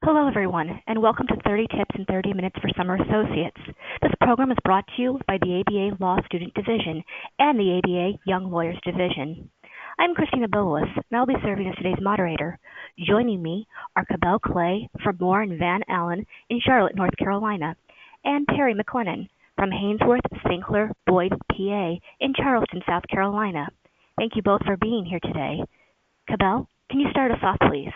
Hello, everyone, and welcome to 30 Tips in 30 Minutes for Summer Associates. This program is brought to you by the ABA Law Student Division and the ABA Young Lawyers Division. I'm Christina Bolas, and I'll be serving as today's moderator. Joining me are Cabell Clay from Moore and Van Allen in Charlotte, North Carolina, and Perry McLennan from Hainsworth, St. Clair, Boyd, PA in Charleston, South Carolina. Thank you both for being here today. Cabell, can you start us off, please?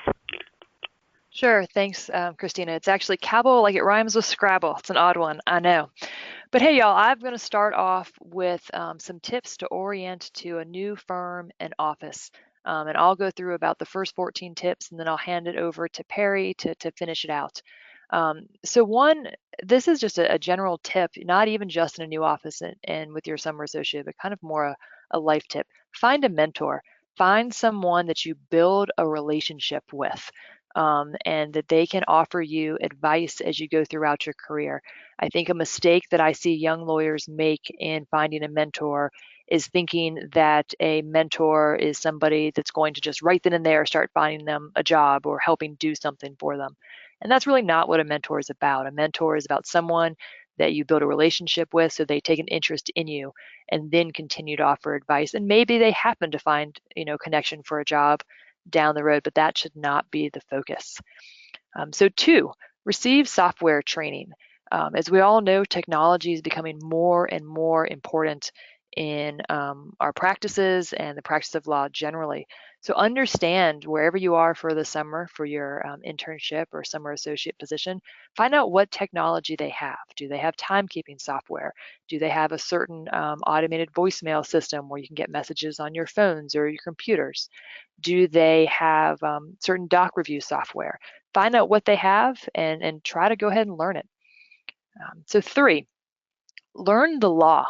Sure, thanks, Christina. It's actually Cabell, like it rhymes with Scrabble. It's an odd one, I know. But hey, y'all, I'm going to start off with some tips to orient to a new firm and office. And I'll go through about the first 14 tips, and then I'll hand it over to Perry to finish it out. So one, this is just a general tip, not even just in a new office and with your summer associate, but kind of more a life tip. Find a mentor. Find someone that you build a relationship with. And that they can offer you advice as you go throughout your career. I think a mistake that I see young lawyers make in finding a mentor is thinking that a mentor is somebody that's going to just right then and there start finding them a job or helping do something for them. And that's really not what a mentor is about. A mentor is about someone that you build a relationship with so they take an interest in you and then continue to offer advice. And maybe they happen to find, connection for a job down the road, but that should not be the focus. So two, receive software training. As we all know, technology is becoming more and more important in our practices and the practice of law generally. So understand wherever you are for the summer for your internship or summer associate position, find out what technology they have. Do they have timekeeping software? Do they have a certain automated voicemail system where you can get messages on your phones or your computers? Do they have certain doc review software? Find out what they have and try to go ahead and learn it. So three, learn the law.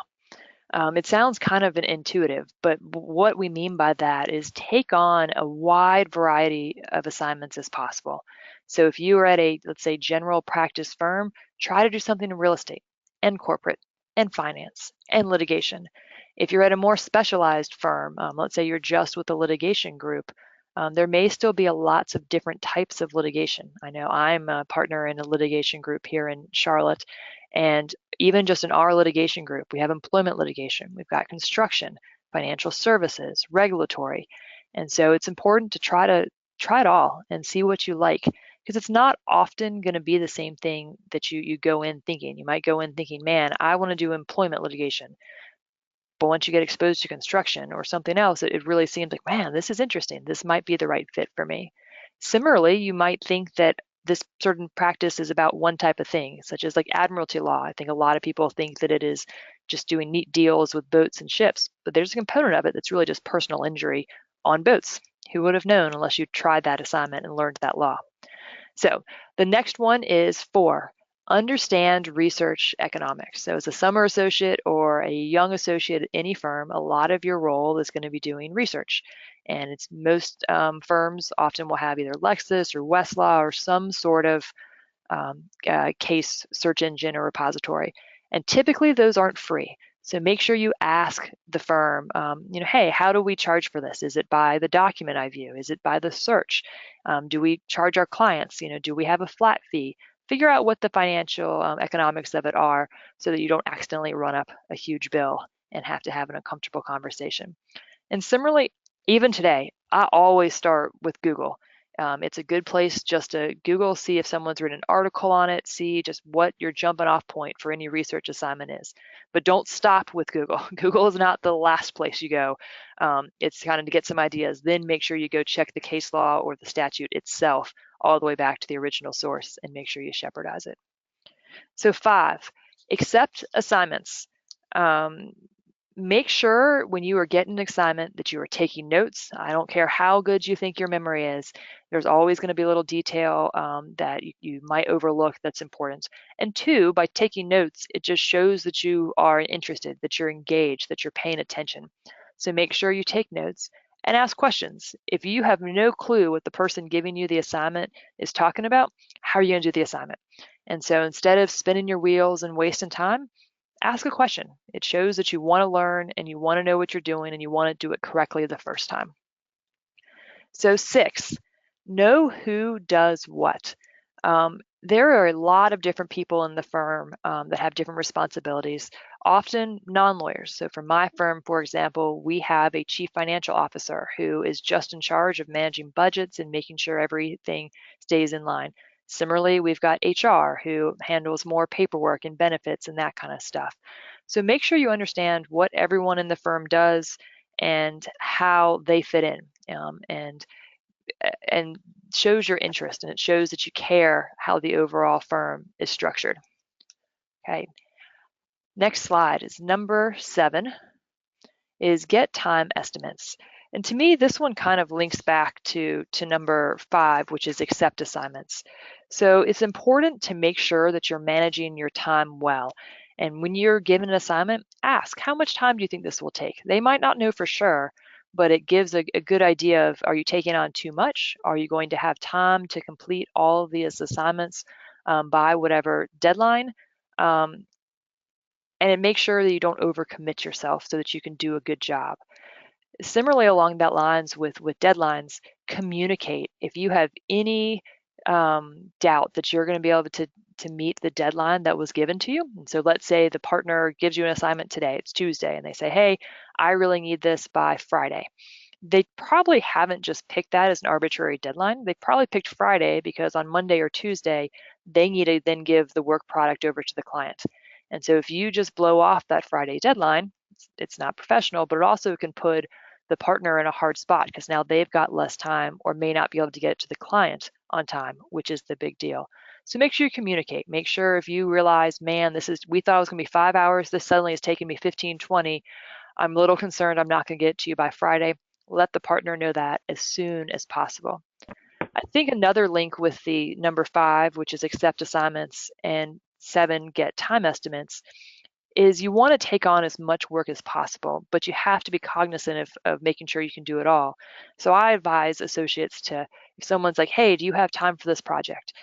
It sounds kind of intuitive, but what we mean by that is take on a wide variety of assignments as possible. So if you are at a, let's say, general practice firm, try to do something in real estate and corporate and finance and litigation. If you're at a more specialized firm, let's say you're just with a litigation group, there may still be lots of different types of litigation. I know I'm a partner in a litigation group here in Charlotte, and even just in our litigation group, we have employment litigation, we've got construction, financial services, regulatory. And so it's important to try it all and see what you like, because it's not often going to be the same thing that you go in thinking. You might go in thinking, man, I want to do employment litigation. But once you get exposed to construction or something else, it really seems like, man, this is interesting. This might be the right fit for me. Similarly, you might think that this certain practice is about one type of thing, such as like admiralty law. I think a lot of people think that it is just doing neat deals with boats and ships, but there's a component of it that's really just personal injury on boats. Who would have known unless you tried that assignment and learned that law? So the next one is four, understand research economics. So as a summer associate or a young associate at any firm, a lot of your role is going to be doing research. And it's most firms often will have either Lexis or Westlaw or some sort of case search engine or repository. And typically those aren't free. So make sure you ask the firm, hey, how do we charge for this? Is it by the document I view? Is it by the search? Do we charge our clients? Do we have a flat fee? Figure out what the financial economics of it are so that you don't accidentally run up a huge bill and have to have an uncomfortable conversation. And similarly, even today, I always start with Google. It's a good place just to Google, see if someone's written an article on it, see just what your jumping off point for any research assignment is. But don't stop with Google. Google is not the last place you go. It's kind of to get some ideas. Then make sure you go check the case law or the statute itself all the way back to the original source and make sure you shepherdize it. So five, accept assignments. Make sure when you are getting an assignment that you are taking notes. I don't care how good you think your memory is. There's always going to be a little detail that you might overlook that's important. And two, by taking notes, it just shows that you are interested, that you're engaged, that you're paying attention. So make sure you take notes and ask questions. If you have no clue what the person giving you the assignment is talking about, how are you going to do the assignment? And so instead of spinning your wheels and wasting time, ask a question. It shows that you want to learn and you want to know what you're doing and you want to do it correctly the first time. So six, know who does what. There are a lot of different people in the firm that have different responsibilities, often non-lawyers. So for my firm, for example, we have a chief financial officer who is just in charge of managing budgets and making sure everything stays in line. Similarly, we've got HR who handles more paperwork and benefits and that kind of stuff. So make sure you understand what everyone in the firm does and how they fit in. And shows your interest, and it shows that you care how the overall firm is structured. Okay. Next slide is number 7, is get time estimates. And to me, this one kind of links back to number 5, which is accept assignments. So it's important to make sure that you're managing your time well. And when you're given an assignment, ask, how much time do you think this will take? They might not know for sure, but it gives a good idea of, are you taking on too much? Are you going to have time to complete all of these assignments by whatever deadline? And it makes sure that you don't overcommit yourself so that you can do a good job. Similarly, along that lines with deadlines, communicate. If you have any doubt that you're going to be able to meet the deadline that was given to you. And so let's say the partner gives you an assignment today, it's Tuesday, and they say, hey, I really need this by Friday. They probably haven't just picked that as an arbitrary deadline. They probably picked Friday because on Monday or Tuesday, they need to then give the work product over to the client. And so if you just blow off that Friday deadline, it's not professional, but it also can put the partner in a hard spot because now they've got less time or may not be able to get it to the client on time, which is the big deal. So make sure you communicate. Make sure if you realize, man, we thought it was going to be 5 hours, this suddenly is taking me 15, 20. I'm a little concerned I'm not going to get it to you by Friday. Let the partner know that as soon as possible. I think another link with the number 5, which is accept assignments, and 7, get time estimates, is you want to take on as much work as possible, but you have to be cognizant of making sure you can do it all. So I advise associates to, if someone's like, hey, do you have time for this project?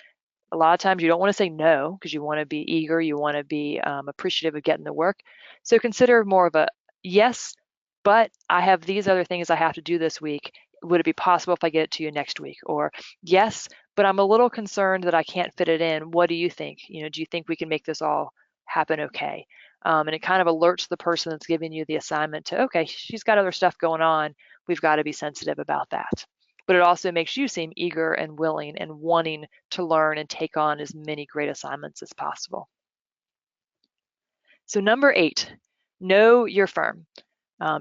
A lot of times you don't want to say no because you want to be eager, you want to be appreciative of getting the work. So consider more of a yes, but I have these other things I have to do this week. Would it be possible if I get it to you next week? Or yes, but I'm a little concerned that I can't fit it in. What do you think? Do you think we can make this all happen okay? And it kind of alerts the person that's giving you the assignment to, okay, she's got other stuff going on. We've got to be sensitive about that. But it also makes you seem eager and willing and wanting to learn and take on as many great assignments as possible. So number 8, know your firm.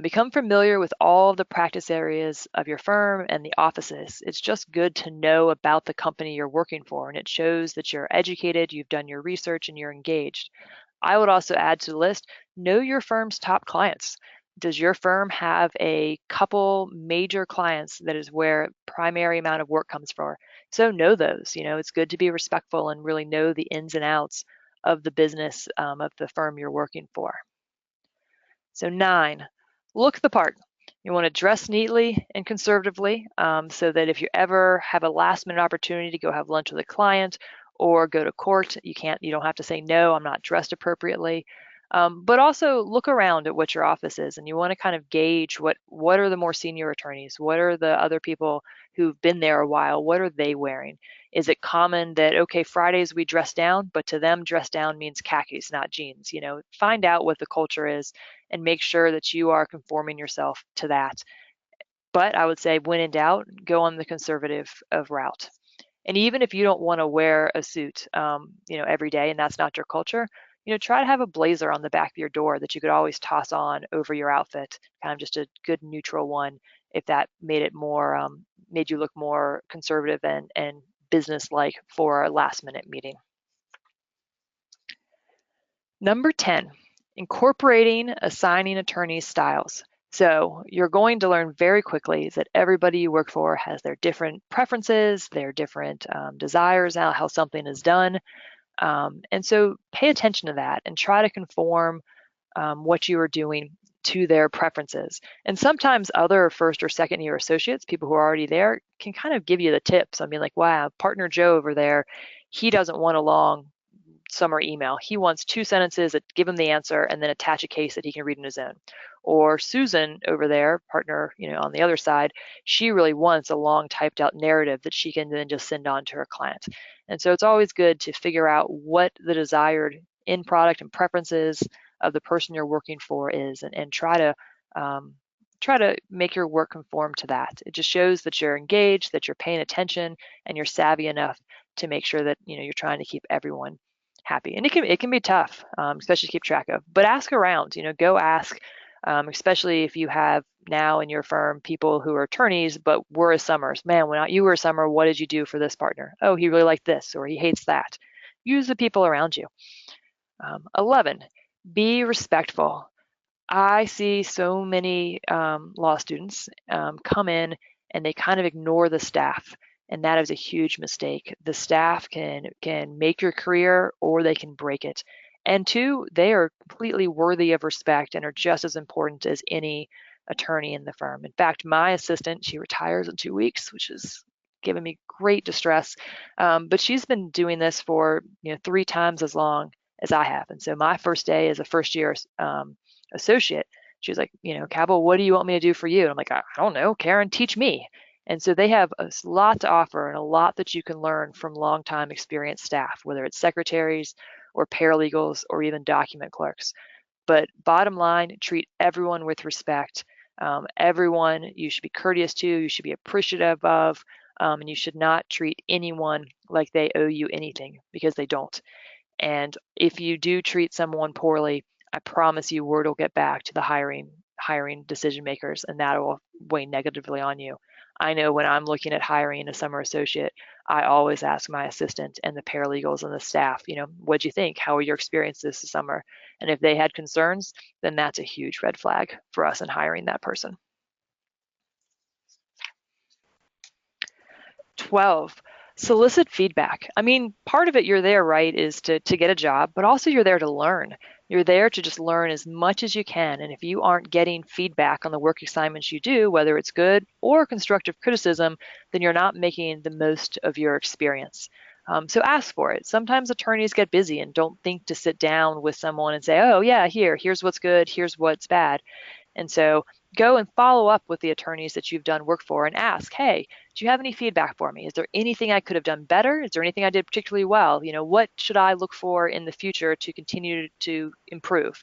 Become familiar with all of the practice areas of your firm and the offices. It's just good to know about the company you're working for, and it shows that you're educated, you've done your research, and you're engaged. I would also add to the list, know your firm's top clients. Does your firm have a couple major clients that is where primary amount of work comes from? So know those. It's good to be respectful and really know the ins and outs of the business of the firm you're working for. So 9, look the part. You want to dress neatly and conservatively so that if you ever have a last minute opportunity to go have lunch with a client or go to court, you don't have to say, no, I'm not dressed appropriately. But also look around at what your office is, and you want to kind of gauge what are the more senior attorneys, what are the other people who've been there a while, what are they wearing? Is it common that, okay, Fridays we dress down, but to them dress down means khakis, not jeans? Find out what the culture is and make sure that you are conforming yourself to that. But I would say when in doubt, go on the conservative route. And even if you don't want to wear a suit, every day, and that's not your culture, try to have a blazer on the back of your door that you could always toss on over your outfit, kind of just a good neutral one, if that made it more, made you look more conservative and business-like for a last-minute meeting. Number 10, incorporating assigning attorneys' styles. So you're going to learn very quickly that everybody you work for has their different preferences, their different desires, how something is done. And so pay attention to that and try to conform what you are doing to their preferences. And sometimes other first or second year associates, people who are already there, can kind of give you the tips. I mean, like, wow, partner Joe over there, he doesn't want a long summer email. He wants 2 sentences that give him the answer and then attach a case that he can read on his own. Or Susan over there, partner, on the other side, she really wants a long typed out narrative that she can then just send on to her client. And so it's always good to figure out what the desired end product and preferences of the person you're working for is, and try to make your work conform to that. It just shows that you're engaged, that you're paying attention, and you're savvy enough to make sure that you're trying to keep everyone happy. And it can be tough, especially to keep track of. But ask around. Go ask, especially if you have now in your firm people who are attorneys but were a Summers. Man, when you were a Summer, what did you do for this partner? Oh, he really liked this, or he hates that. Use the people around you. 11, be respectful. I see so many law students come in and they kind of ignore the staff, and that is a huge mistake. The staff can make your career or they can break it. And two, they are completely worthy of respect and are just as important as any attorney in the firm. In fact, my assistant, she retires in 2 weeks, which is giving me great distress. But she's been doing this for 3 times as long as I have. And so my first day as a first year associate, she was like, Cabell, what do you want me to do for you? And I'm like, I don't know, Karen, teach me. And so they have a lot to offer and a lot that you can learn from longtime experienced staff, whether it's secretaries or paralegals or even document clerks. But bottom line, treat everyone with respect. Everyone you should be courteous to, you should be appreciative of, and you should not treat anyone like they owe you anything, because they don't. And if you do treat someone poorly, I promise you word will get back to the hiring decision makers, and that will weigh negatively on you. I know when I'm looking at hiring a summer associate, I always ask my assistant and the paralegals and the staff, what'd you think? How were your experiences this summer? And if they had concerns, then that's a huge red flag for us in hiring that person. 12, solicit feedback. I mean, part of it you're there, right, is to get a job, but also you're there to learn. You're there to just learn as much as you can. And if you aren't getting feedback on the work assignments you do, whether it's good or constructive criticism, then you're not making the most of your experience. So ask for it. Sometimes attorneys get busy and don't think to sit down with someone and say, oh yeah, here's what's good, here's what's bad. And so go and follow up with the attorneys that you've done work for and ask, hey, do you have any feedback for me? Is there anything I could have done better? Is there anything I did particularly well? What should I look for in the future to continue to improve?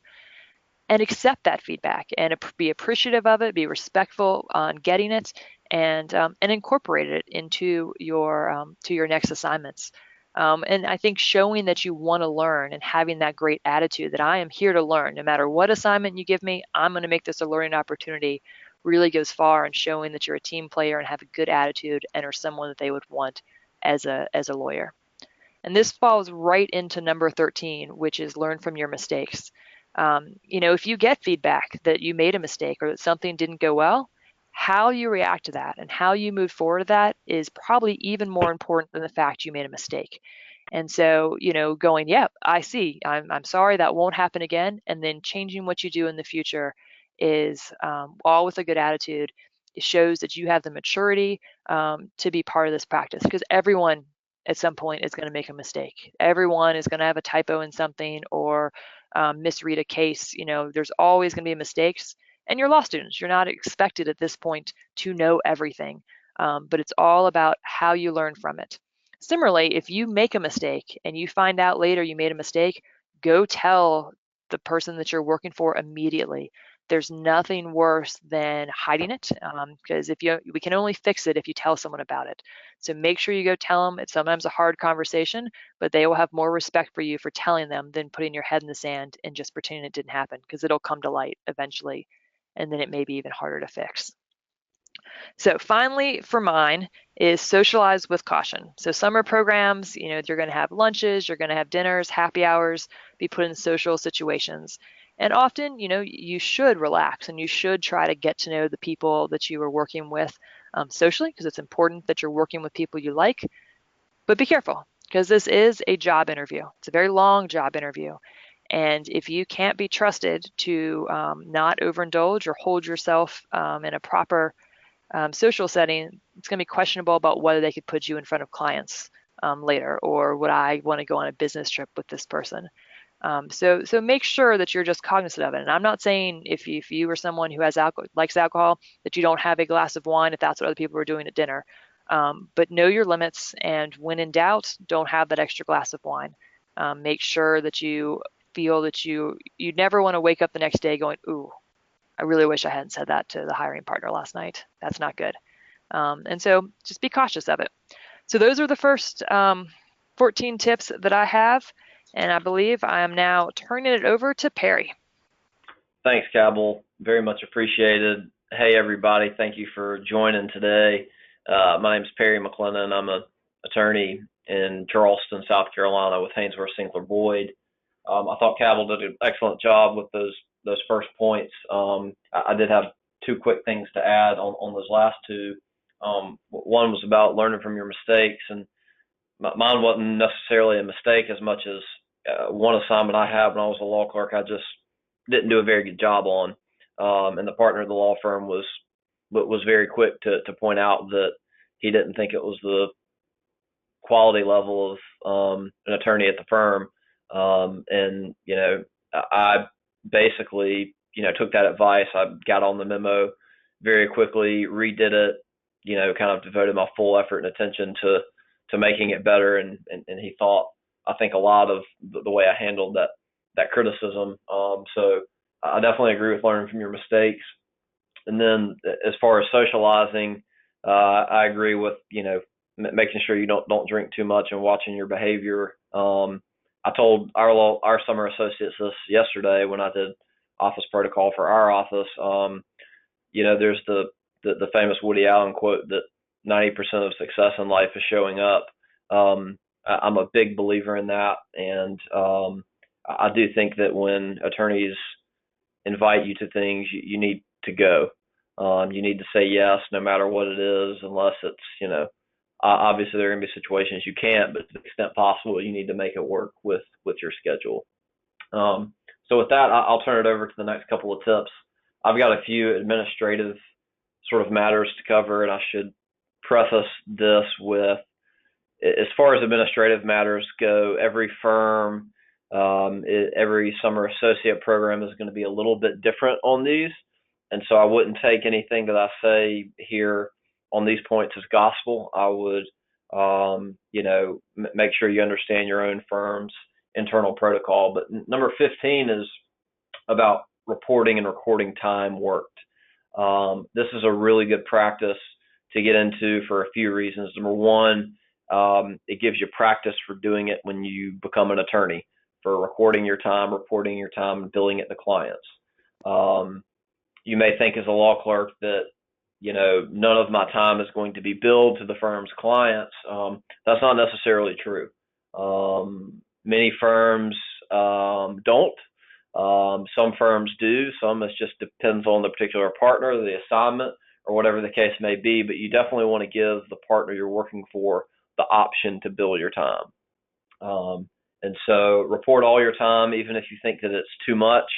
And accept that feedback and be appreciative of it, be respectful on getting it, and incorporate it into your to your next assignments. And I think showing that you want to learn and having that great attitude that I am here to learn, no matter what assignment you give me, I'm going to make this a learning opportunity, really goes far in showing that you're a team player and have a good attitude and are someone that they would want as a lawyer. And this falls right into number 13, which is learn from your mistakes. If you get feedback that you made a mistake or that something didn't go well, how you react to that and how you move forward to that is probably even more important than the fact you made a mistake. And so, going, yeah, I see, I'm sorry, that won't happen again. And then changing what you do in the future is all with a good attitude. It shows that you have the maturity to be part of this practice, because everyone at some point is going to make a mistake. Everyone is going to have a typo in something or misread a case. There's always going to be mistakes. And you're law students. You're not expected at this point to know everything, but it's all about how you learn from it. Similarly, if you make a mistake and you find out later you made a mistake, go tell the person that you're working for immediately. There's nothing worse than hiding it, because we can only fix it if you tell someone about it. So make sure you go tell them. It's sometimes a hard conversation, but they will have more respect for you for telling them than putting your head in the sand and just pretending it didn't happen, because it'll come to light eventually, and then it may be even harder to fix. So finally, for mine, is socialize with caution. So summer programs, you're going to have lunches, you're going to have dinners, happy hours, be put in social situations. And often, you should relax and you should try to get to know the people that you are working with socially, because it's important that you're working with people you like. But be careful, because this is a job interview. It's a very long job interview. And if you can't be trusted to not overindulge or hold yourself in a proper social setting, it's going to be questionable about whether they could put you in front of clients later, or would I want to go on a business trip with this person. So make sure that you're just cognizant of it. And I'm not saying if you are someone who likes alcohol, that you don't have a glass of wine if that's what other people are doing at dinner. But know your limits, and when in doubt, don't have that extra glass of wine. Make sure that you feel that you never want to wake up the next day going, ooh, I really wish I hadn't said that to the hiring partner last night. That's not good. And so just be cautious of it. So those are the first 14 tips that I have, and I believe I am now turning it over to Perry. Thanks, Cabell. Very much appreciated. Hey, everybody. Thank you for joining today. My name is Perry McLennan. I'm an attorney in Charleston, South Carolina with Haynesworth Sinclair Boyd. I thought Cabell did an excellent job with those first points. I did have two quick things to add on those last two. One was about learning from your mistakes, and mine wasn't necessarily a mistake as much as one assignment I had when I was a law clerk I just didn't do a very good job on. And the partner of the law firm was very quick to point out that he didn't think it was the quality level of an attorney at the firm. And I basically took that advice. I got on the memo very quickly, redid it, kind of devoted my full effort and attention to making it better. And he thought, I think, a lot of the way I handled that criticism. So I definitely agree with learning from your mistakes. And then as far as socializing, I agree with, making sure you don't drink too much and watching your behavior. I told our summer associates this yesterday when I did office protocol for our office. There's the famous Woody Allen quote that 90% of success in life is showing up. I'm a big believer in that, and I do think that when attorneys invite you to things, you need to go. You need to say yes, no matter what it is, unless it's, obviously there are going to be situations you can't, but to the extent possible, you need to make it work with your schedule. So with that, I'll turn it over to the next couple of tips. I've got a few administrative sort of matters to cover, and I should preface this with, as far as administrative matters go, every firm, every summer associate program is going to be a little bit different on these. And so I wouldn't take anything that I say here on these points as gospel. I would, make sure you understand your own firm's internal protocol. But number 15 is about reporting and recording time worked. This is a really good practice to get into for a few reasons. Number one, it gives you practice for doing it when you become an attorney, for recording your time, reporting your time, and billing it to clients. You may think as a law clerk that, none of my time is going to be billed to the firm's clients. That's not necessarily true. Many firms don't. Some firms do. Some it just depends on the particular partner, the assignment, or whatever the case may be. But you definitely want to give the partner you're working for the option to bill your time. And so report all your time, even if you think that it's too much.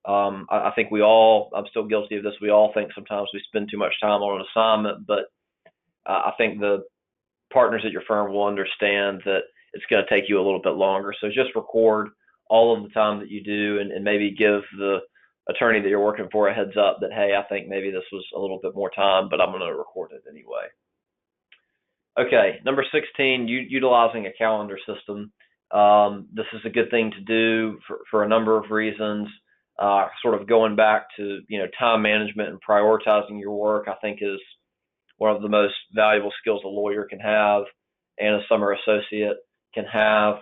I think I'm still guilty of this. We all think sometimes we spend too much time on an assignment, but I think the partners at your firm will understand that it's going to take you a little bit longer. So just record all of the time that you do, and maybe give the attorney that you're working for a heads up that, hey, I think maybe this was a little bit more time, but I'm going to record it anyway. Okay, number 16, utilizing a calendar system. This is a good thing to do for a number of reasons. Sort of going back to, time management and prioritizing your work, I think is one of the most valuable skills a lawyer can have and a summer associate can have.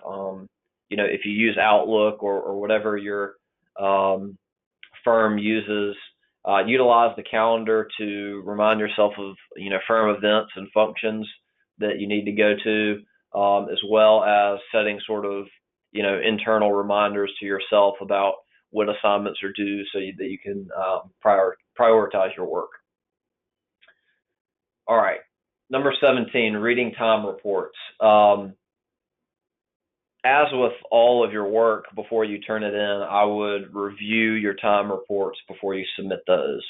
If you use Outlook or whatever your firm uses, utilize the calendar to remind yourself of, firm events and functions that you need to go to, as well as setting sort of, internal reminders to yourself about when assignments are due so that you can prioritize your work. All right. Number 17, reading time reports. As with all of your work, before you turn it in, I would review your time reports before you submit those.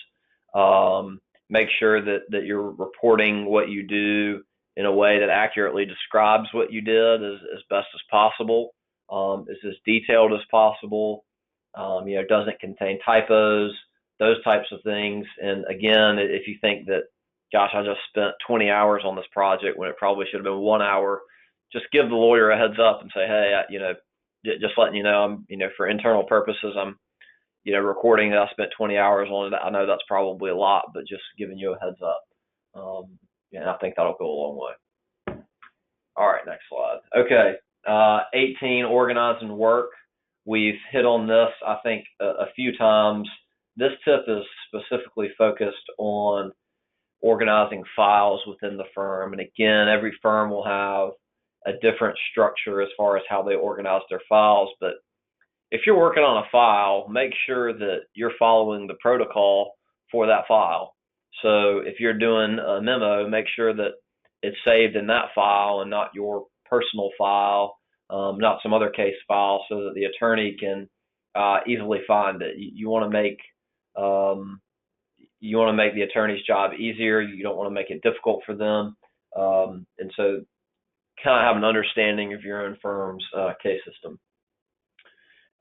Make sure that you're reporting what you do in a way that accurately describes what you did as best as possible. is as detailed as possible, doesn't contain typos, those types of things. And again, if you think that, gosh, I just spent 20 hours on this project when it probably should have been 1 hour, just give the lawyer a heads up and say, hey, just letting you know, I'm, for internal purposes, I'm, recording that I spent 20 hours on it. I know that's probably a lot, but just giving you a heads up. And I think that'll go a long way. All right, next slide. Okay, 18, organizing work. We've hit on this, I think, a few times. This tip is specifically focused on organizing files within the firm. And again, every firm will have a different structure as far as how they organize their files. But if you're working on a file, make sure that you're following the protocol for that file. So if you're doing a memo, make sure that it's saved in that file and not your personal file, not some other case file, so that the attorney can easily find it. You want to make the attorney's job easier. You don't want to make it difficult for them, and so kind of have an understanding of your own firm's case system.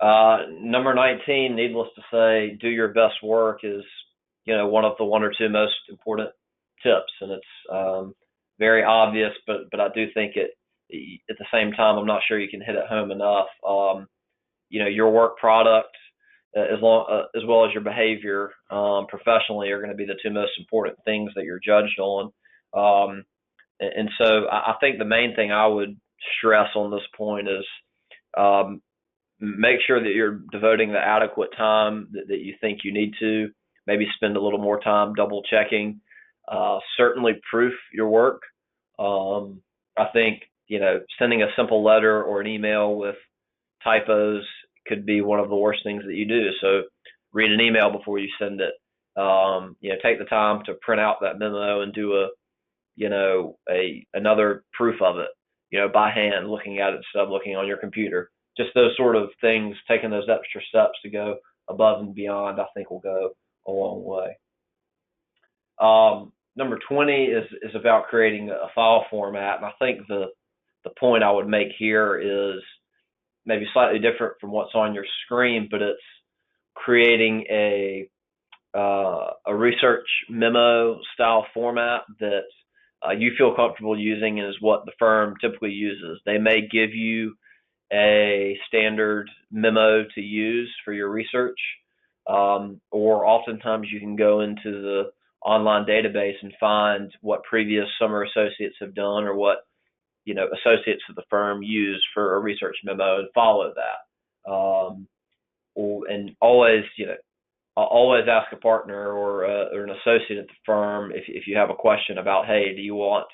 Number 19, needless to say, do your best work is, one of the 1 or 2 most important tips, and it's very obvious, but I do think at the same time, I'm not sure you can hit it home enough. Your work product, as well as your behavior professionally, are going to be the 2 most important things that you're judged on. And so I think the main thing I would stress on this point is make sure that you're devoting the adequate time that you think you need to. Maybe spend a little more time double checking. Certainly proof your work. I think, sending a simple letter or an email with typos could be one of the worst things that you do. So read an email before you send it. Take the time to print out that memo and do another proof of it, by hand, looking at it instead of looking on your computer. Just those sort of things, taking those extra steps to go above and beyond, I think will go a long way. Number 20 is about creating a file format, and I think the point I would make here is maybe slightly different from what's on your screen, but it's creating a research memo style format that you feel comfortable using and is what the firm typically uses. They may give you a standard memo to use for your research, or oftentimes you can go into the online database and find what previous summer associates have done or what associates of the firm use for a research memo and follow that. And always ask a partner or an associate at the firm if you have a question about, hey, do you want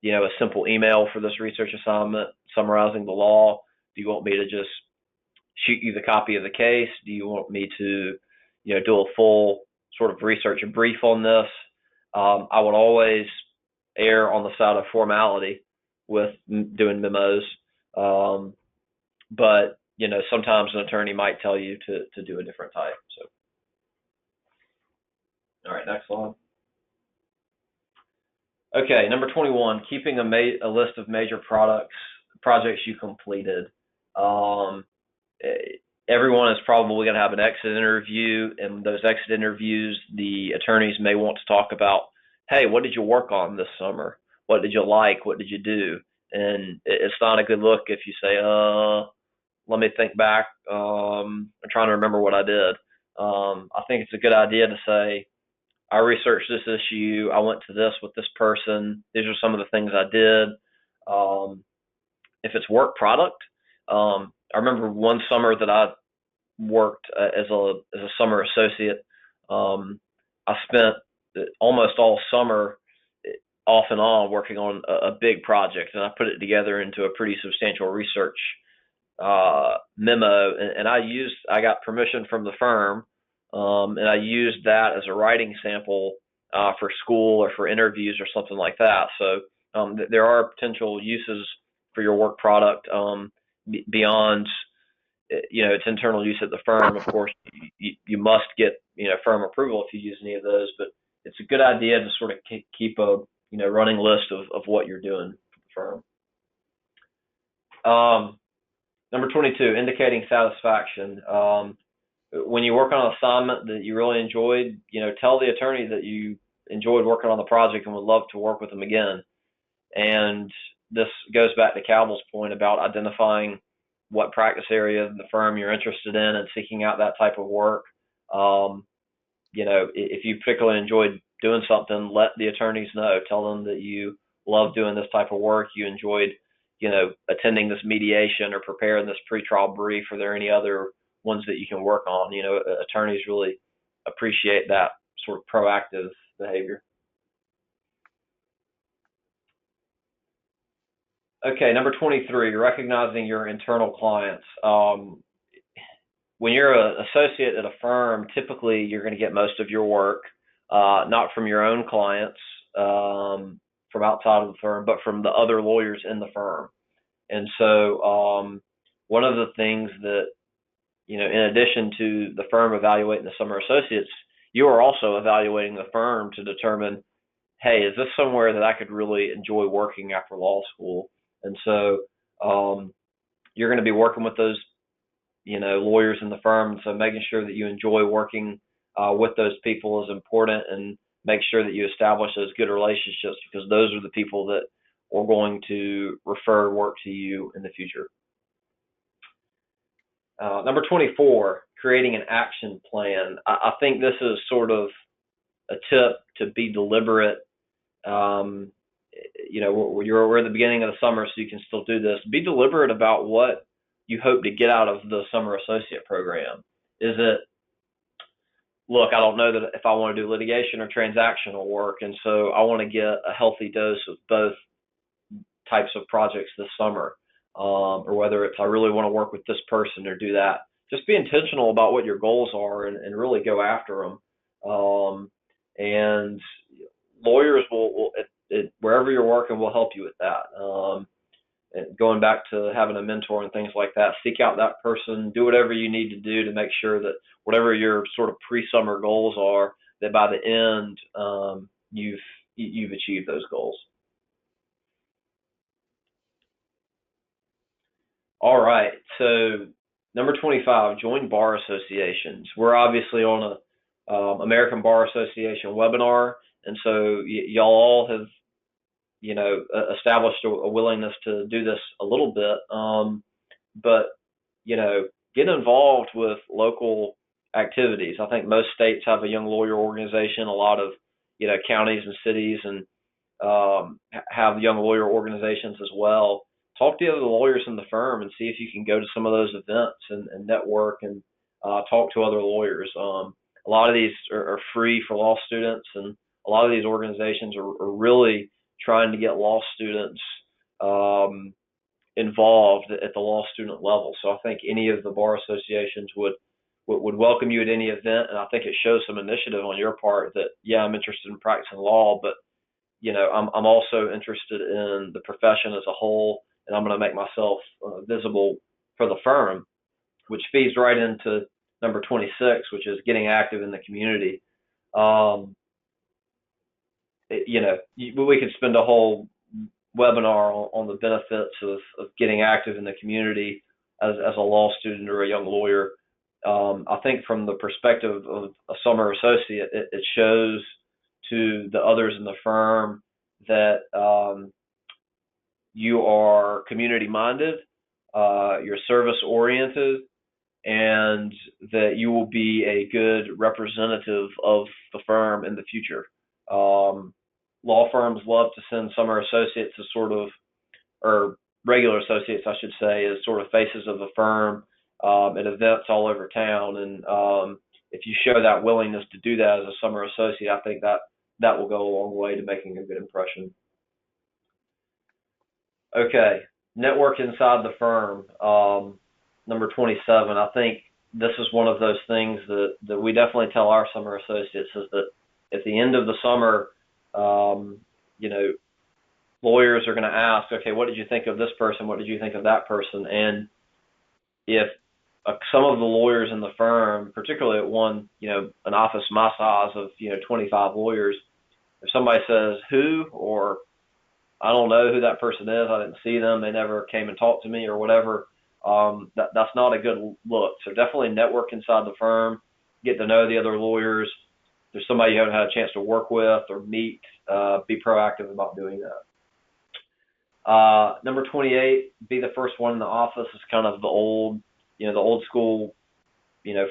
a simple email for this research assignment summarizing the law? Do you want me to just shoot you the copy of the case? Do you want me to do a full sort of research and brief on this? I would always err on the side of formality with doing memos, but sometimes an attorney might tell you to do a different type. So, all right, next slide. Okay, number 21, keeping a list of major projects you completed. Everyone is probably going to have an exit interview, and those exit interviews, the attorneys may want to talk about, hey, what did you work on this summer? What did you like? What did you do? And it's not a good look if you say, let me think back. I'm trying to remember what I did. I think it's a good idea to say, I researched this issue. I went to this with this person. These are some of the things I did. If it's work product, I remember one summer that I worked as a summer associate. I spent almost all summer off and on working on a big project, and I put it together into a pretty substantial research memo. And I got permission from the firm, and I used that as a writing sample for school or for interviews or something like that. So there are potential uses for your work product beyond its internal use at the firm. Of course, you must get firm approval if you use any of those, but it's a good idea to sort of keep a running list of what you're doing for the firm. Number 22, indicating satisfaction. When you work on an assignment that you really enjoyed, tell the attorney that you enjoyed working on the project and would love to work with them again. And this goes back to Cabell's point about identifying what practice area of the firm you're interested in and seeking out that type of work. If you particularly enjoyed doing something, let the attorneys know. Tell them that you love doing this type of work. You enjoyed, attending this mediation or preparing this pretrial brief. Are there any other ones that you can work on? Attorneys really appreciate that sort of proactive behavior. Okay, number 23, recognizing your internal clients. When you're an associate at a firm, typically you're going to get most of your work, not from your own clients, from outside of the firm, but from the other lawyers in the firm. And so one of the things that, in addition to the firm evaluating the summer associates, you are also evaluating the firm to determine, hey, is this somewhere that I could really enjoy working after law school? And so you're going to be working with those, lawyers in the firm. So making sure that you enjoy working with those people is important, and make sure that you establish those good relationships, because those are the people that are going to refer work to you in the future. Number 24, creating an action plan. I think this is sort of a tip to be deliberate. We're at the beginning of the summer, so you can still do this. Be deliberate about what you hope to get out of the summer associate program. Is it, look, I don't know that if I want to do litigation or transactional work, and so I want to get a healthy dose of both types of projects this summer, or whether it's I really want to work with this person or do that. Just be intentional about what your goals are and really go after them. And lawyers will wherever you're working, will help you with that. And going back to having a mentor and things like that, seek out that person, do whatever you need to do to make sure that whatever your sort of pre-summer goals are, that by the end you've achieved those goals. All right, so number 25, join bar associations. We're obviously on a American Bar Association webinar, and so y'all all have established a willingness to do this a little bit, but get involved with local activities. I think most states have a young lawyer organization. A lot of counties and cities and have young lawyer organizations as well. Talk to the other lawyers in the firm and see if you can go to some of those events and network and talk to other lawyers. A lot of these are free for law students, and a lot of these organizations are really trying to get law students involved at the law student level. So I think any of the bar associations would welcome you at any event, and I think it shows some initiative on your part that, yeah, I'm interested in practicing law, but I'm also interested in the profession as a whole, and I'm going to make myself visible for the firm, which feeds right into number 26, which is getting active in the community. We could spend a whole webinar on the benefits of getting active in the community as a law student or a young lawyer. I think from the perspective of a summer associate, it shows to the others in the firm that you are community minded, you're service oriented, and that you will be a good representative of the firm in the future. Law firms love to send summer associates as or regular associates, I should say, as sort of faces of the firm at events all over town. And if you show that willingness to do that as a summer associate, I think that will go a long way to making a good impression. Okay, network inside the firm. Number 27, I think this is one of those things that we definitely tell our summer associates, is that at the end of the summer, lawyers are going to ask, okay, what did you think of this person? What did you think of that person? And if some of the lawyers in the firm, particularly at one, an office my size of, 25 lawyers, if somebody says who, or I don't know who that person is, I didn't see them, they never came and talked to me or whatever, that's not a good look. So definitely network inside the firm, get to know the other lawyers. If there's somebody you haven't had a chance to work with or meet, be proactive about doing that. Number 28, be the first one in the office is kind of the old school,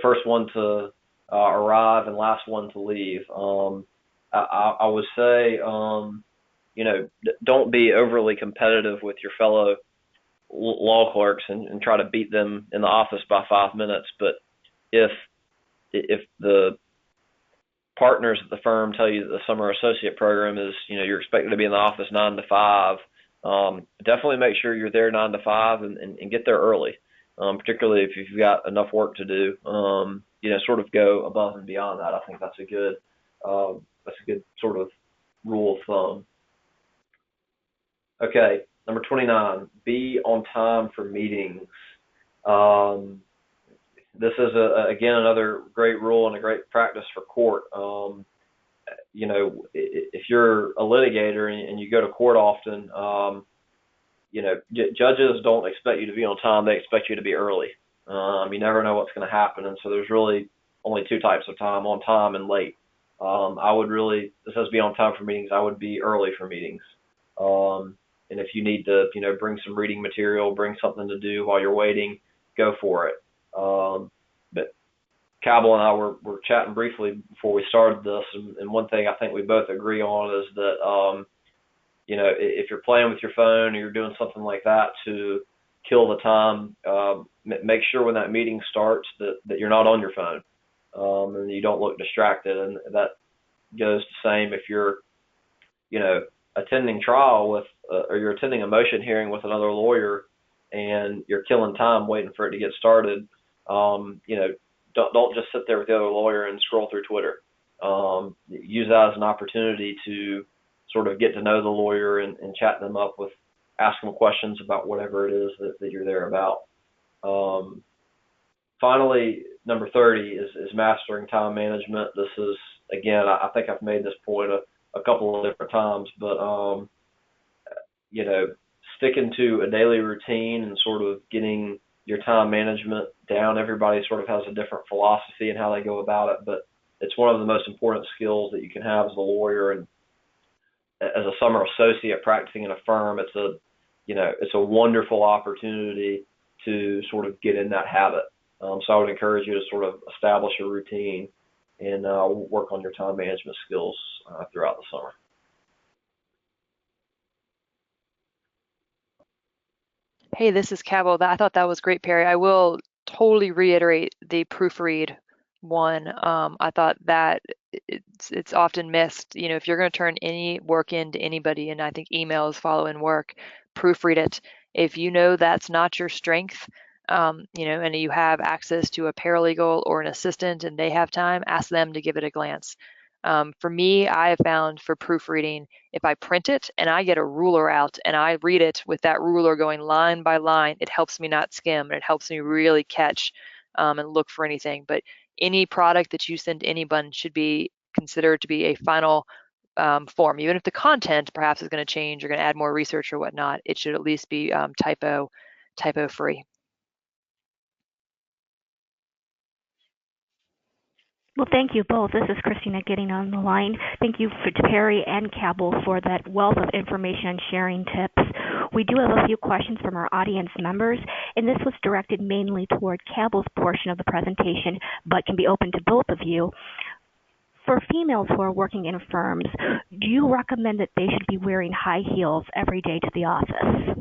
first one to arrive and last one to leave. I would say, don't be overly competitive with your fellow law clerks and try to beat them in the office by 5 minutes. But if the partners at the firm tell you that the summer associate program is, you're expected to be in the office 9 to 5, definitely make sure you're there 9 to 5 and get there early, particularly if you've got enough work to do. Sort of go above and beyond that. I think that's a good sort of rule of thumb. Okay, number 29, be on time for meetings. This is again another great rule and a great practice for court. If you're a litigator and you go to court often, judges don't expect you to be on time. They expect you to be early. You never know what's going to happen, and so there's really only two types of time: on time and late. This says be on time for meetings. I would be early for meetings. And if you need to, bring some reading material, bring something to do while you're waiting, go for it. But Cabell and I were chatting briefly before we started this, and one thing I think we both agree on is that, if you're playing with your phone or you're doing something like that to kill the time, make sure when that meeting starts that you're not on your phone, and you don't look distracted. And that goes the same if you're, attending trial with, or you're attending a motion hearing with another lawyer and you're killing time waiting for it to get started. Don't just sit there with the other lawyer and scroll through Twitter. Use that as an opportunity to sort of get to know the lawyer and chat them up with, ask them questions about whatever it is that you're there about. Finally, number 30 is mastering time management. This is, again, I think I've made this point a couple of different times, but, sticking to a daily routine and sort of getting your time management down. Everybody sort of has a different philosophy in how they go about it, but it's one of the most important skills that you can have as a lawyer. And as a summer associate practicing in a firm, it's a wonderful opportunity to sort of get in that habit. So I would encourage you to sort of establish a routine and work on your time management skills throughout the summer. Hey, this is Cabell. I thought that was great, Perry. I will totally reiterate the proofread one. I thought that it's often missed. If you're going to turn any work into anybody, and I think emails follow in work, proofread it. If you know that's not your strength, and you have access to a paralegal or an assistant and they have time, ask them to give it a glance. For me, I have found for proofreading, if I print it and I get a ruler out and I read it with that ruler going line by line, it helps me not skim and it helps me really catch and look for anything. But any product that you send to anyone should be considered to be a final form. Even if the content perhaps is going to change, you're going to add more research or whatnot, it should at least be typo free. Well, thank you both. This is Christina getting on the line. Thank you to Perry and Cabell for that wealth of information and sharing tips. We do have a few questions from our audience members, and this was directed mainly toward Cabell's portion of the presentation, but can be open to both of you. For females who are working in firms, do you recommend that they should be wearing high heels every day to the office?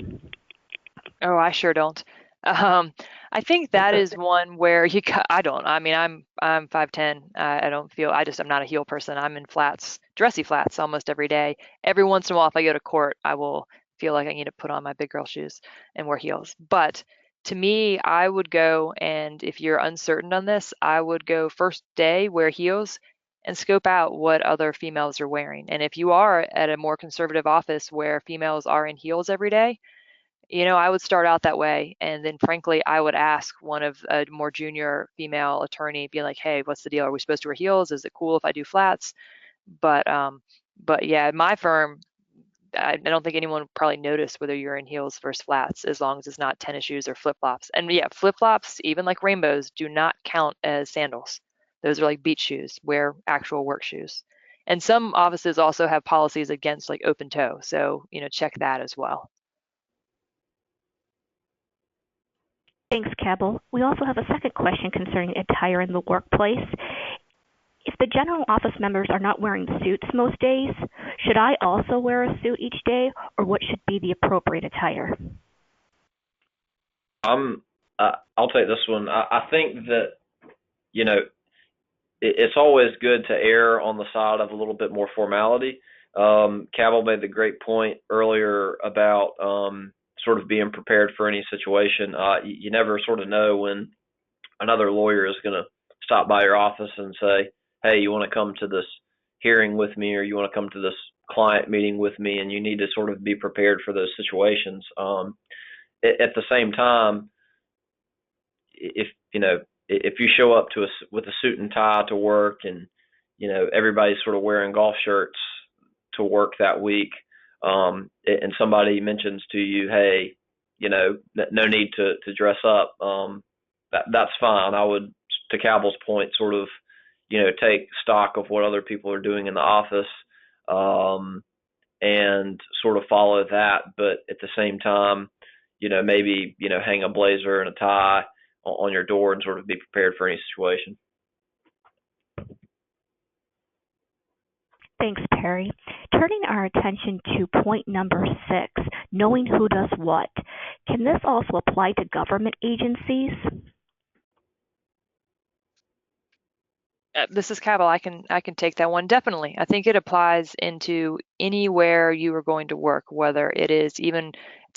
Oh, I sure don't. I think that is one where I don't. I mean, I'm 5'10". I don't feel. I'm not a heel person. I'm in flats, dressy flats, almost every day. Every once in a while, if I go to court, I will feel like I need to put on my big girl shoes and wear heels. But to me, I would go, and if you're uncertain on this, I would go first day, wear heels and scope out what other females are wearing. And if you are at a more conservative office where females are in heels every day, I would start out that way. And then frankly, I would ask one of a more junior female attorney, be like, hey, what's the deal? Are we supposed to wear heels? Is it cool if I do flats? But yeah, my firm, I don't think anyone would probably notice whether you're in heels versus flats, as long as it's not tennis shoes or flip-flops. And yeah, flip-flops, even like rainbows, do not count as sandals. Those are like beach shoes. Wear actual work shoes. And some offices also have policies against like open toe. So, check that as well. Thanks, Cabell. We also have a second question concerning attire in the workplace. If the general office members are not wearing suits most days, should I also wear a suit each day, or what should be the appropriate attire? I'll take this one. I think that, it's always good to err on the side of a little bit more formality. Cabell made the great point earlier about sort of being prepared for any situation. You never sort of know when another lawyer is going to stop by your office and say, hey, you want to come to this hearing with me, or you want to come to this client meeting with me, and you need to sort of be prepared for those situations. At the same time, if you show up with a suit and tie to work, and everybody's sort of wearing golf shirts to work that week, and somebody mentions to you, hey, no need to dress up, that's fine. I would, to Cabell's point, sort of take stock of what other people are doing in the office, and sort of follow that. But at the same time, maybe hang a blazer and a tie on your door and sort of be prepared for any situation. Thanks, Perry. Turning our attention to point number 6, knowing who does what. Can this also apply to government agencies? This is Cabell. I can take that one. Definitely. I think it applies into anywhere you are going to work, whether it's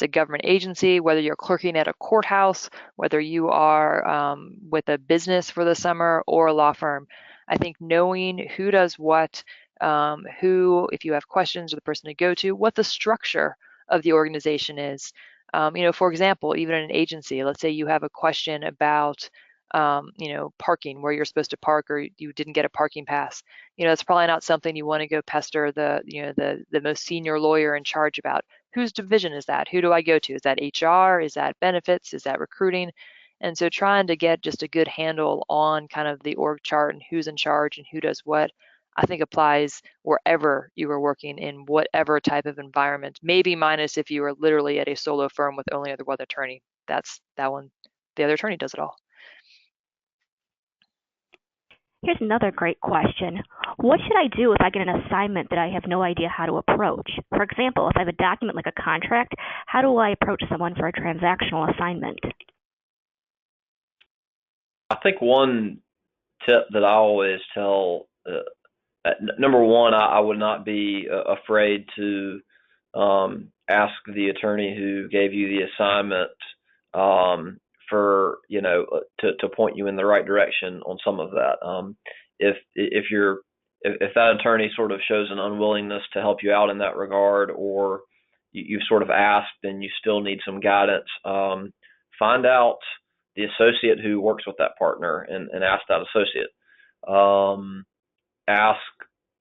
a government agency, whether you're clerking at a courthouse, whether you are with a business for the summer or a law firm. I think knowing who does what, who, if you have questions, or the person to go to, what the structure of the organization is. For example, even in an agency, let's say you have a question about parking, where you're supposed to park, or you didn't get a parking pass. It's probably not something you want to go pester the most senior lawyer in charge about. Whose division is that? Who do I go to? Is that HR? Is that benefits? Is that recruiting? And so trying to get just a good handle on kind of the org chart and who's in charge and who does what, I think applies wherever you are working, in whatever type of environment, maybe minus if you are literally at a solo firm with only one attorney. That's that one. The other attorney does it all. Here's another great question. What should I do if I get an assignment that I have no idea how to approach? For example, if I have a document like a contract, how do I approach someone for a transactional assignment? I think one tip that I always tell, number one, I would not be afraid to ask the attorney who gave you the assignment for to point you in the right direction on some of that. If that attorney sort of shows an unwillingness to help you out in that regard, or you've sort of asked and you still need some guidance, find out the associate who works with that partner and ask that associate. Ask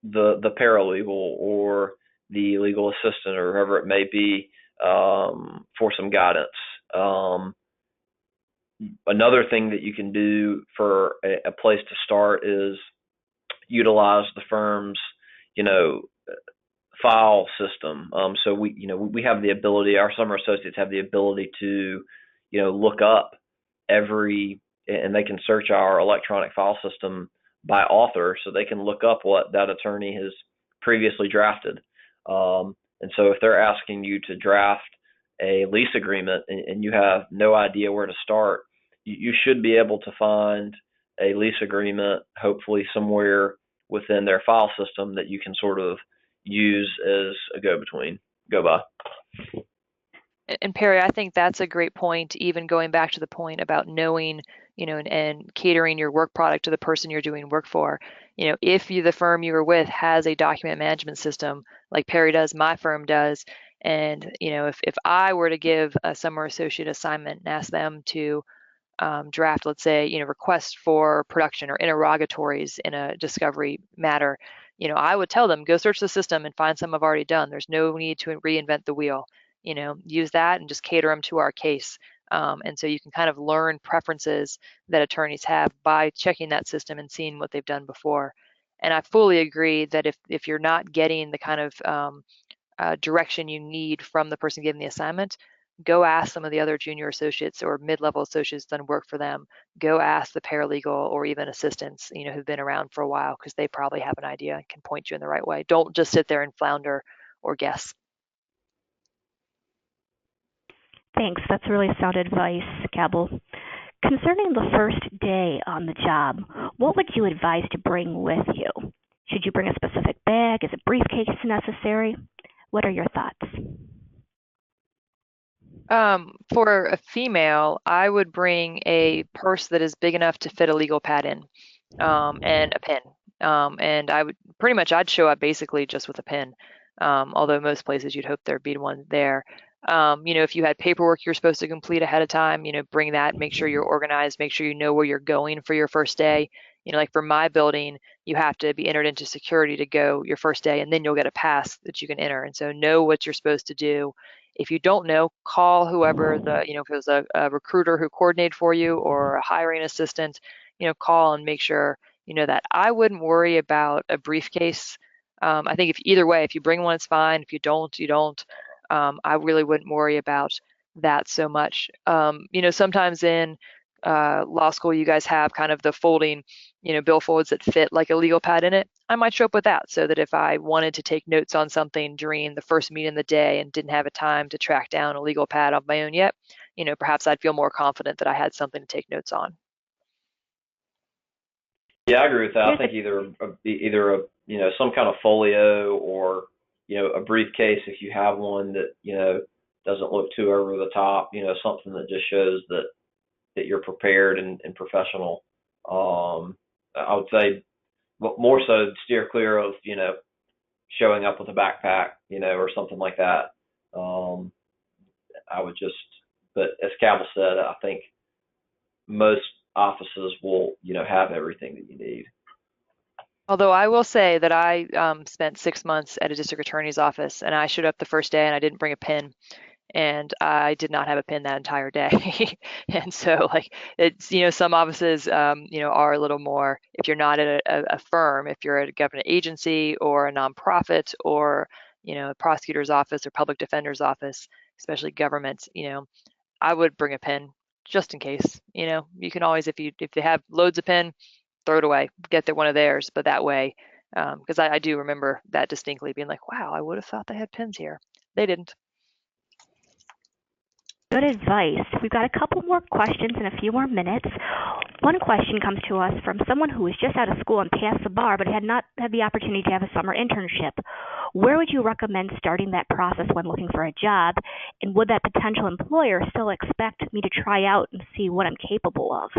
the paralegal or the legal assistant or whoever it may be for some guidance. Another thing that you can do for a place to start is utilize the firm's, file system. So we have the ability, our summer associates have the ability to, look up and they can search our electronic file system by author, so they can look up what that attorney has previously drafted. And so if they're asking you to draft a lease agreement and you have no idea where to start, you should be able to find a lease agreement, hopefully somewhere within their file system, that you can sort of use as a go by. And Perry, I think that's a great point, even going back to the point about knowing, and catering your work product to the person you're doing work for. If the firm you are with has a document management system like Perry does, my firm does, and, if I were to give a summer associate assignment and ask them to draft, let's say, requests for production or interrogatories in a discovery matter, I would tell them, go search the system and find some I've already done. There's no need to reinvent the wheel. Use that and just cater them to our case. And so you can kind of learn preferences that attorneys have by checking that system and seeing what they've done before. And I fully agree that if you're not getting the kind of direction you need from the person giving the assignment, go ask some of the other junior associates or mid-level associates that work for them. Go ask the paralegal or even assistants, who've been around for a while, because they probably have an idea and can point you in the right way. Don't just sit there and flounder or guess. Thanks. That's really sound advice, Cabell. Concerning the first day on the job, what would you advise to bring with you? Should you bring a specific bag? Is a briefcase necessary? What are your thoughts? For a female, I would bring a purse that is big enough to fit a legal pad in, and a pen. And I'd show up basically just with a pen. Although most places you'd hope there'd be one there. If you had paperwork you're supposed to complete ahead of time, bring that, make sure you're organized, make sure you know where you're going for your first day. Like for my building, you have to be entered into security to go your first day, and then you'll get a pass that you can enter. And so know what you're supposed to do. If you don't know, call whoever if it was a recruiter who coordinated for you or a hiring assistant, call and make sure you know that. I wouldn't worry about a briefcase. I think either way, if you bring one, it's fine. If you don't, you don't. I really wouldn't worry about that so much. Sometimes in law school, you guys have kind of the folding, billfolds that fit like a legal pad in it. I might show up with that so that if I wanted to take notes on something during the first meeting of the day and didn't have a time to track down a legal pad on my own yet, perhaps I'd feel more confident that I had something to take notes on. Yeah, I agree with that. I think either some kind of folio or a briefcase if you have one that doesn't look too over the top. Something that just shows that you're prepared and professional. I would say more so steer clear of showing up with a backpack or something like that. But as Cabell said, I think most offices will have everything that you need. Although I will say that I spent 6 months at a district attorney's office, and I showed up the first day and I didn't bring a pen, and I did not have a pen that entire day. And so it's some offices are a little more, if you're not at a firm, if you're at a government agency or a nonprofit or a prosecutor's office or public defender's office, especially government, I would bring a pen just in case. You can always, if they have loads of pen, throw it away, get one of theirs. But that way, because I do remember that distinctly, being like, wow, I would have thought they had pens here. They didn't. Good advice. We've got a couple more questions in a few more minutes. One question comes to us from someone who was just out of school and passed the bar but had not had the opportunity to have a summer internship. Where would you recommend starting that process when looking for a job? And would that potential employer still expect me to try out and see what I'm capable of?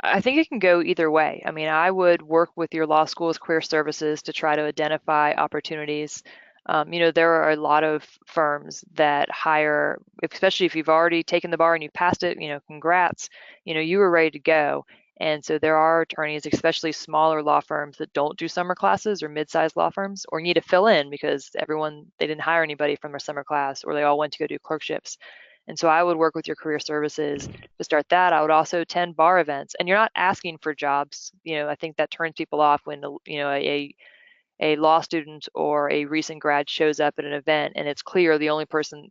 I think it can go either way. I mean, I would work with your law school's career services to try to identify opportunities. There are a lot of firms that hire, especially if you've already taken the bar and you passed it, congrats, you were ready to go. And so there are attorneys, especially smaller law firms that don't do summer classes, or mid-sized law firms, or need to fill in because they didn't hire anybody from their summer class, or they all went to go do clerkships. And so I would work with your career services to start that. I would also attend bar events, and you're not asking for jobs. I think that turns people off when a law student or a recent grad shows up at an event and it's clear the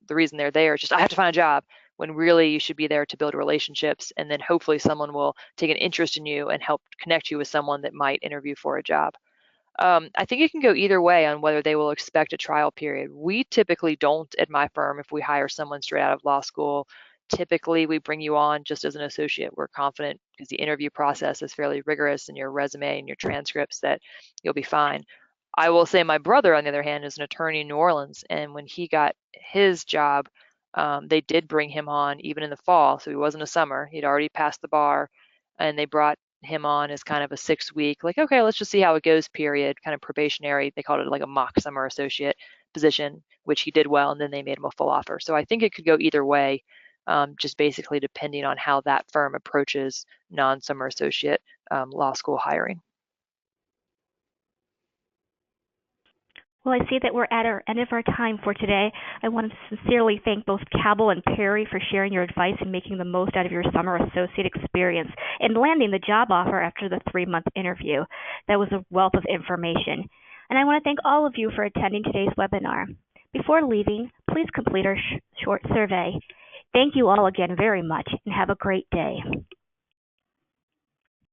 reason they're there is just, I have to find a job, when really you should be there to build relationships, and then hopefully someone will take an interest in you and help connect you with someone that might interview for a job. I think it can go either way on whether they will expect a trial period. We typically don't at my firm if we hire someone straight out of law school. Typically, we bring you on just as an associate. We're confident because the interview process is fairly rigorous, and your resume and your transcripts that you'll be fine. I will say my brother, on the other hand, is an attorney in New Orleans, and when he got his job, they did bring him on even in the fall, so he wasn't a summer. He'd already passed the bar, and they brought him on as kind of a 6-week, okay, let's just see how it goes period, kind of probationary. They called it like a mock summer associate position, which he did well, and then they made him a full offer. So I think it could go either way. just basically depending on how that firm approaches non-summer associate law school hiring. Well, I see that we're at our end of our time for today. I want to sincerely thank both Cabell and Perry for sharing your advice and making the most out of your summer associate experience and landing the job offer after the 3-month interview. That was a wealth of information. And I want to thank all of you for attending today's webinar. Before leaving, please complete our short survey. Thank you all again very much and have a great day.